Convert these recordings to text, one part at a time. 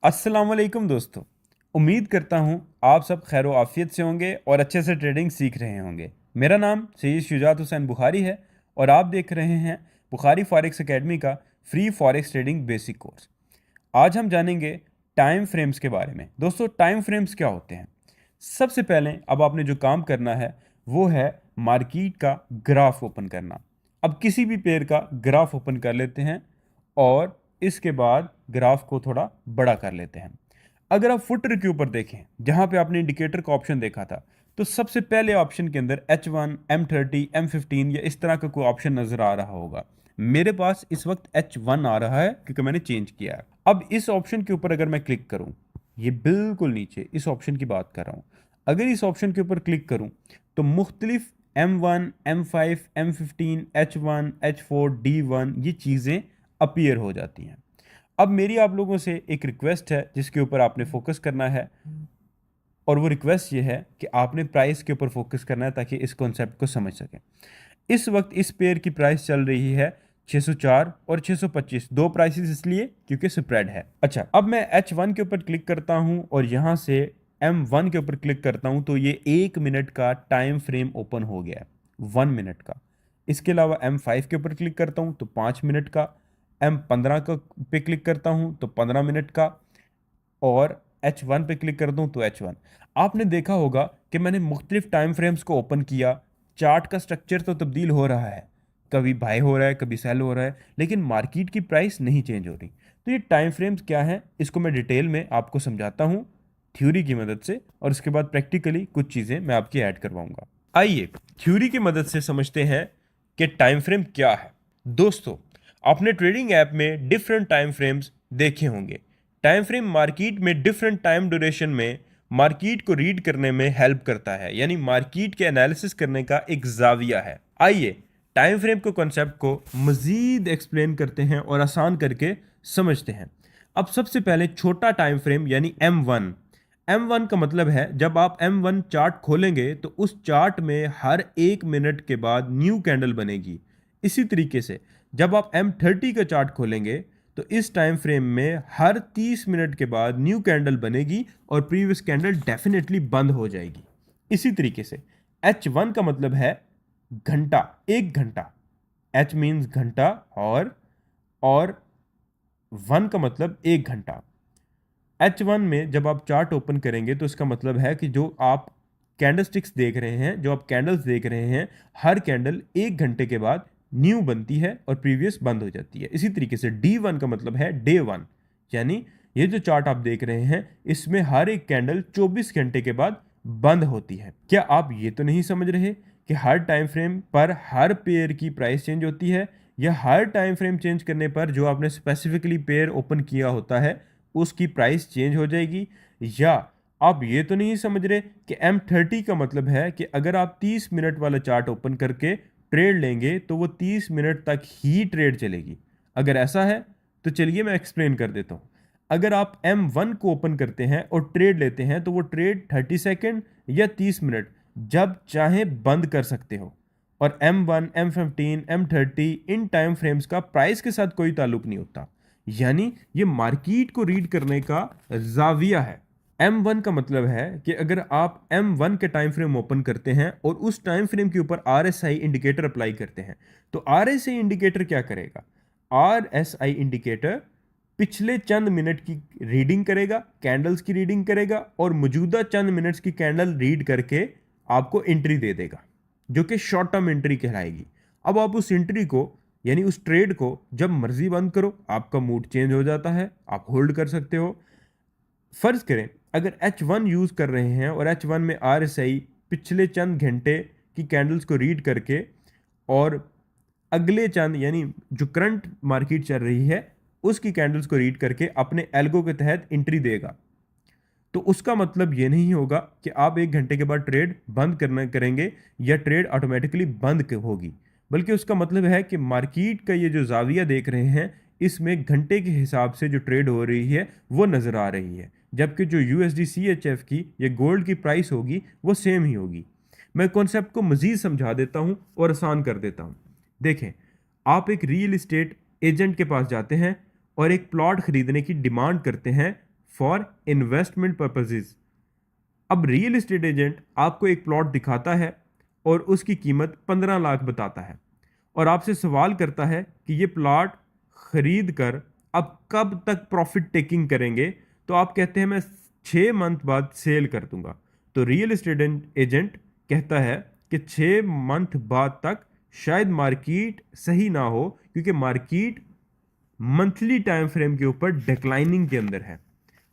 अस्सलाम वालेकुम दोस्तों। उम्मीद करता हूँ आप सब खैर आफियत से होंगे और अच्छे से ट्रेडिंग सीख रहे होंगे। मेरा नाम सैयद शुजात हुसैन बुखारी है और आप देख रहे हैं बुखारी फॉरेक्स एकेडमी का free forex trading basic course. आज हम जानेंगे टाइम फ्रेम्स के बारे में। दोस्तों, टाइम फ्रेम्स क्या होते हैं? सबसे पहले अब आपने जो काम करना है वो है मार्केट का ग्राफ ओपन करना। अब किसी भी पेयर का ग्राफ ओपन कर लेते हैं और इसके बाद ग्राफ को थोड़ा बड़ा कर लेते हैं। अगर आप फुटर के ऊपर देखें जहां पे आपने इंडिकेटर का ऑप्शन देखा था, तो सबसे पहले ऑप्शन के अंदर H1, M30, M15 या इस तरह का कोई ऑप्शन नजर आ रहा होगा। मेरे पास इस वक्त H1 आ रहा है क्योंकि मैंने चेंज किया है। अब इस ऑप्शन के ऊपर अगर मैं क्लिक करूं, ये बिल्कुल नीचे इस ऑप्शन की बात कर रहा हूं, अगर इस ऑप्शन के ऊपर क्लिक करूं तो मुख्तलिफ M1, M5, M15, H1, H4, D1 ये चीज़ें अपीयर हो जाती हैं। अब मेरी आप लोगों से एक रिक्वेस्ट है जिसके ऊपर आपने फोकस करना है, और वो रिक्वेस्ट ये है कि आपने प्राइस के ऊपर फोकस करना है ताकि इस कॉन्सेप्ट को समझ सकें। इस वक्त इस पेयर की प्राइस चल रही है 604 और 625, दो प्राइसेस इसलिए क्योंकि स्प्रेड है। अच्छा, अब मैं H1 के ऊपर क्लिक करता हूं और यहां से M1 के ऊपर क्लिक करता हूं तो ये 1 मिनट का टाइम फ्रेम ओपन हो गया है, 1 मिनट का। इसके अलावा M5 के ऊपर क्लिक करता हूं तो 5 मिनट का, M15 का पे क्लिक करता हूं तो 15 मिनट का, और H1 पे क्लिक करता हूं तो H1। आपने देखा होगा कि मैंने मुख्तलिफ टाइम फ्रेम्स को ओपन किया, चार्ट का स्ट्रक्चर तो तब्दील हो रहा है, कभी बाय हो रहा है कभी सेल हो रहा है, लेकिन मार्केट की प्राइस नहीं चेंज हो रही। तो ये टाइम फ्रेम्स क्या है, इसको मैं डिटेल में आपको समझाता हूँ थ्योरी की मदद से, और उसके बाद प्रैक्टिकली कुछ चीज़ें मैं आपकी ऐड करवाऊंगा। आइए थ्योरी की मदद से समझते हैं कि टाइम फ्रेम क्या है। दोस्तों, आपने ट्रेडिंग ऐप में डिफरेंट टाइम फ्रेम्स देखे होंगे। टाइम फ्रेम मार्केट में डिफरेंट टाइम ड्यूरेशन में मार्केट को रीड करने में हेल्प करता है, यानी मार्केट के एनालिसिस करने का एक जाविया है। आइए टाइम फ्रेम के कॉन्सेप्ट को मजीद एक्सप्लेन करते हैं और आसान करके समझते हैं। अब सबसे पहले छोटा टाइम फ्रेम यानी M1। M1 का मतलब है जब आप M1 चार्ट खोलेंगे तो उस चार्ट में हर 1 मिनट के बाद न्यू कैंडल बनेगी। इसी तरीके से जब आप M30 का चार्ट खोलेंगे तो इस टाइम फ्रेम में हर 30 मिनट के बाद न्यू कैंडल बनेगी और प्रीवियस कैंडल डेफिनेटली बंद हो जाएगी। इसी तरीके से H1 का मतलब है घंटा, 1 घंटा। H मीन्स घंटा, और 1 का मतलब 1 घंटा। H1 में जब आप चार्ट ओपन करेंगे तो इसका मतलब है कि जो आप कैंडलस्टिक्स देख रहे हैं, जो आप कैंडल्स देख रहे हैं, हर कैंडल 1 घंटे के बाद न्यू बनती है और प्रीवियस बंद हो जाती है। इसी तरीके से D1 का मतलब है डे 1, यानी ये जो चार्ट आप देख रहे हैं इसमें हर एक कैंडल 24 घंटे के बाद बंद होती है। क्या आप ये तो नहीं समझ रहे कि हर टाइम फ्रेम पर हर पेयर की प्राइस चेंज होती है, या हर टाइम फ्रेम चेंज करने पर जो आपने स्पेसिफिकली पेयर ओपन किया होता है उसकी प्राइस चेंज हो जाएगी? या आप ये तो नहीं समझ रहे कि M30 का मतलब है कि अगर आप 30 मिनट वाला चार्ट ओपन करके ट्रेड लेंगे तो वो 30 मिनट तक ही ट्रेड चलेगी? अगर ऐसा है तो चलिए मैं एक्सप्लेन कर देता हूँ। अगर आप M1 को ओपन करते हैं और ट्रेड लेते हैं तो वो ट्रेड 30 सेकेंड या 30 मिनट जब चाहे बंद कर सकते हो, और M1, M15, M30 in time frames का प्राइस के साथ कोई ताल्लुक नहीं होता, यानी ये मार्केट को रीड करने का जाविया है। M1 का मतलब है कि अगर आप M1 के टाइम फ्रेम ओपन करते हैं और उस टाइम फ्रेम के ऊपर RSI इंडिकेटर अप्लाई करते हैं, तो RSI इंडिकेटर क्या करेगा? RSI इंडिकेटर पिछले चंद मिनट की रीडिंग करेगा, कैंडल्स की रीडिंग करेगा, और मौजूदा चंद मिनट्स की कैंडल रीड करके आपको एंट्री दे देगा, जो कि शॉर्ट टर्म एंट्री कहलाएगी। अब आप उस एंट्री को यानी उस ट्रेड को जब मर्जी बंद करो, आपका मूड चेंज हो जाता है, आप होल्ड कर सकते हो। फर्ज करें अगर H1 यूज कर रहे हैं और H1 में RSI पिछले चंद घंटे की कैंडल्स को रीड करके और अगले चंद यानी जो करंट मार्केट चल रही है उसकी कैंडल्स को रीड करके अपने एल्गो के तहत एंट्री देगा, तो उसका मतलब ये नहीं होगा कि आप 1 घंटे के बाद ट्रेड बंद करना करेंगे या ट्रेड ऑटोमेटिकली बंद होगी, बल्कि उसका मतलब है कि मार्केट का ये जो जाविया देख रहे हैं इसमें घंटे के हिसाब से जो ट्रेड हो रही है वो नज़र आ रही है, जबकि जो USD CHF की या गोल्ड की प्राइस होगी वो सेम ही होगी। मैं कॉन्सेप्ट को मज़ीद समझा देता हूँ और आसान कर देता हूँ। देखें, आप एक रियल इस्टेट एजेंट के पास जाते हैं और एक प्लॉट खरीदने की डिमांड करते हैं फॉर इन्वेस्टमेंट पर्पजेज। अब रियल एस्टेट एजेंट आपको एक प्लॉट दिखाता है और उसकी कीमत 15 लाख बताता है और आपसे सवाल करता है कि ये प्लॉट खरीद कर अब कब तक प्रॉफिट टेकिंग करेंगे, तो आप कहते हैं मैं 6 मंथ बाद सेल कर दूंगा। तो रियल एस्टेट एजेंट कहता है कि 6 मंथ बाद तक शायद मार्केट सही ना हो, क्योंकि मार्केट मंथली टाइम फ्रेम के ऊपर डिक्लाइनिंग के अंदर है।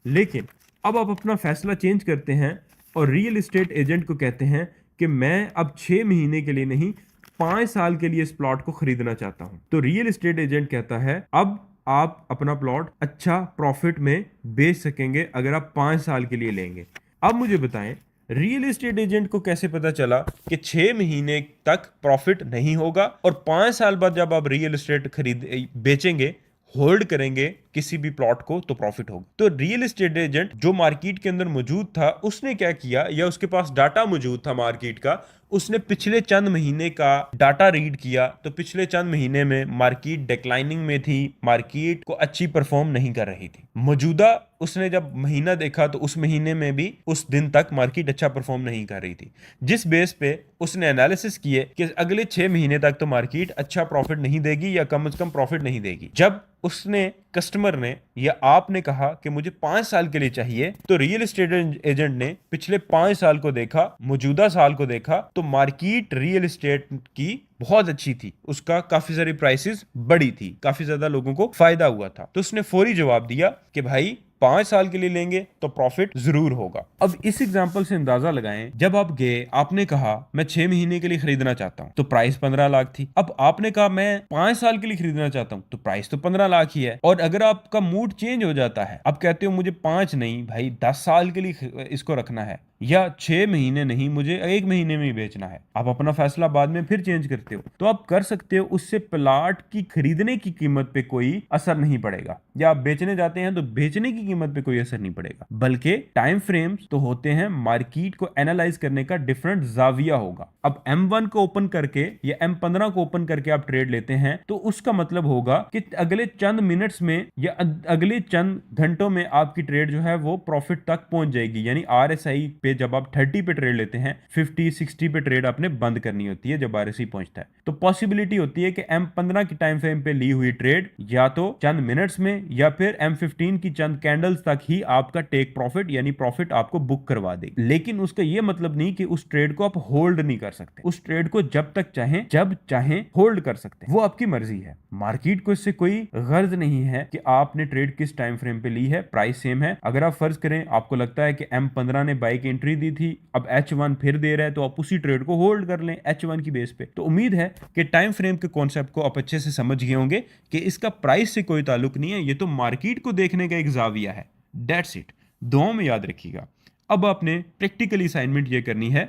लेकिन अब आप अपना फैसला चेंज करते हैं और रियल एस्टेट एजेंट को कहते हैं कि मैं अब 6 महीने के लिए नहीं, 5 साल के लिए इस प्लॉट को खरीदना चाहता हूं। तो रियल एस्टेट एजेंट कहता है अब आप अपना प्लॉट अच्छा प्रॉफिट में बेच सकेंगे अगर आप 5 साल के लिए लेंगे। अब मुझे बताएं, रियल एस्टेट एजेंट को कैसे पता चला कि 6 महीने तक प्रॉफिट नहीं होगा और 5 साल बाद जब आप रियल एस्टेट खरीद बेचेंगे, होल्ड करेंगे किसी भी प्लॉट को, तो प्रॉफिट होगा। तो रियल एस्टेट एजेंट जो मार्केट के अंदर मौजूद था, उसने क्या किया, या उसके पास डाटा मौजूद था मार्केट का, उसने पिछले चंद महीने का डाटा रीड किया। तो पिछले चंद महीने में मार्केट डिक्लाइनिंग में थी, मार्केट को अच्छी परफॉर्म नहीं कर रही थी। मौजूदा उसने जब महीना देखा तो उस महीने में भी उस दिन तक मार्केट अच्छा परफॉर्म नहीं कर रही थी, जिस बेस पे उसने एनालिसिस किए कि अगले 6 महीने तक तो मार्केट अच्छा प्रॉफिट नहीं देगी या कम से कम प्रॉफिट नहीं देगी। जब उसने कस्टमर ने या आपने कहा कि मुझे 5 साल के लिए चाहिए, तो रियल एस्टेट एजेंट ने पिछले 5 साल को देखा, मौजूदा साल को देखा, तो मार्केट रियल एस्टेट की बहुत अच्छी थी, उसका काफी सारी प्राइसेस बढ़ी थी, काफी ज्यादा लोगों को फायदा हुआ था। तो उसने फौरी जवाब दिया कि भाई 5 साल के लिए लेंगे तो प्रॉफिट जरूर होगा। अब इस एग्जांपल से अंदाजा लगाएं, जब आप गए, आपने कहा मैं 6 महीने के लिए खरीदना चाहता हूं, तो प्राइस 15 लाख थी। अब आपने कहा मैं 5 साल के लिए खरीदना चाहता हूं, तो प्राइस तो 15 लाख ही है। और अगर आपका मूड चेंज हो जाता है, आप कहते हो मुझे 5 नहीं भाई 10 साल के लिए इसको रखना है, या 6 महीने नहीं, मुझे 1 महीने में ही बेचना है, आप अपना फैसला बाद में फिर चेंज करते हो, तो आप कर सकते हो। उससे प्लाट की खरीदने की कीमत पे कोई असर नहीं पड़ेगा, या आप बेचने जाते हैं तो बेचने की कीमत पे कोई असर नहीं पड़ेगा, बल्कि टाइम फ्रेम्स तो होते हैं मार्केट को एनालाइज करने का डिफरेंट जाविया होगा। अब M1 को ओपन करके या M15 को ओपन करके आप ट्रेड लेते हैं, तो उसका मतलब होगा कि अगले चंद मिनट्स में या अगले चंद घंटों में आपकी ट्रेड जो है वो प्रॉफिट तक पहुंच जाएगी। यानी RSI पे जब आप 30 पे ट्रेड लेते हैं, 50-60 पे ट्रेड आपने बंद करनी होती है जब RSI पहुंचता है। तो पॉसिबिलिटी होती है कि M15 की टाइम फ्रेम पे ली हुई ट्रेड या तो चंद मिनट्स में या फिर M15 की चंद कैंडल्स तक ही आपका टेक प्रॉफिट यानी प्रॉफिट आपको बुक करवा देगी। लेकिन उसका यह मतलब नहीं कि उस ट्रेड को आप होल्ड नहीं कर सकते। उस ट्रेड को जब तक चाहें, जब चाहें होल्ड कर सकते हैं, वो आपकी मर्जी है। मार्केट को इससे कोई गर्ज नहीं है कि आपने ट्रेड किस टाइम फ्रेम पे ली है, प्राइस सेम है। अगर आप फर्ज करें आपको लगता है कि M15 ने बाइक एंट्री दी थी, अब H1 फिर दे रहा है, तो आप उसी ट्रेड को होल्ड कर लें H1 की बेस पे। तो उम्मीद है कि टाइम फ्रेम के कॉन्सेप्ट को आप अच्छे से समझ गए होंगे कि इसका प्राइस से कोई ताल्लुक नहीं है, ये तो मार्केट को देखने का एक जाविया है। दैट्स इट, दुआ में याद रखिएगा। अब आपने प्रैक्टिकली असाइनमेंट ये करनी है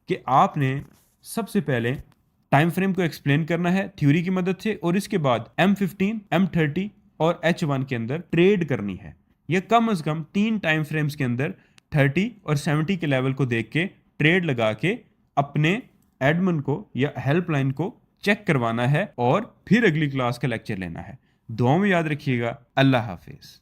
कि आपने सबसे पहले टाइम फ्रेम को एक्सप्लेन करना है थ्योरी की मदद से, और इसके बाद M15, M30 और H1 के अंदर ट्रेड करनी है। यह कम से कम 3 टाइम फ्रेम्स के अंदर 30 और 70 के लेवल को देख के ट्रेड लगा के अपने एडमिन को या हेल्पलाइन को चेक करवाना है और फिर अगली क्लास का लेक्चर लेना है। दुआ में याद रखिएगा। अल्लाह हाफिज।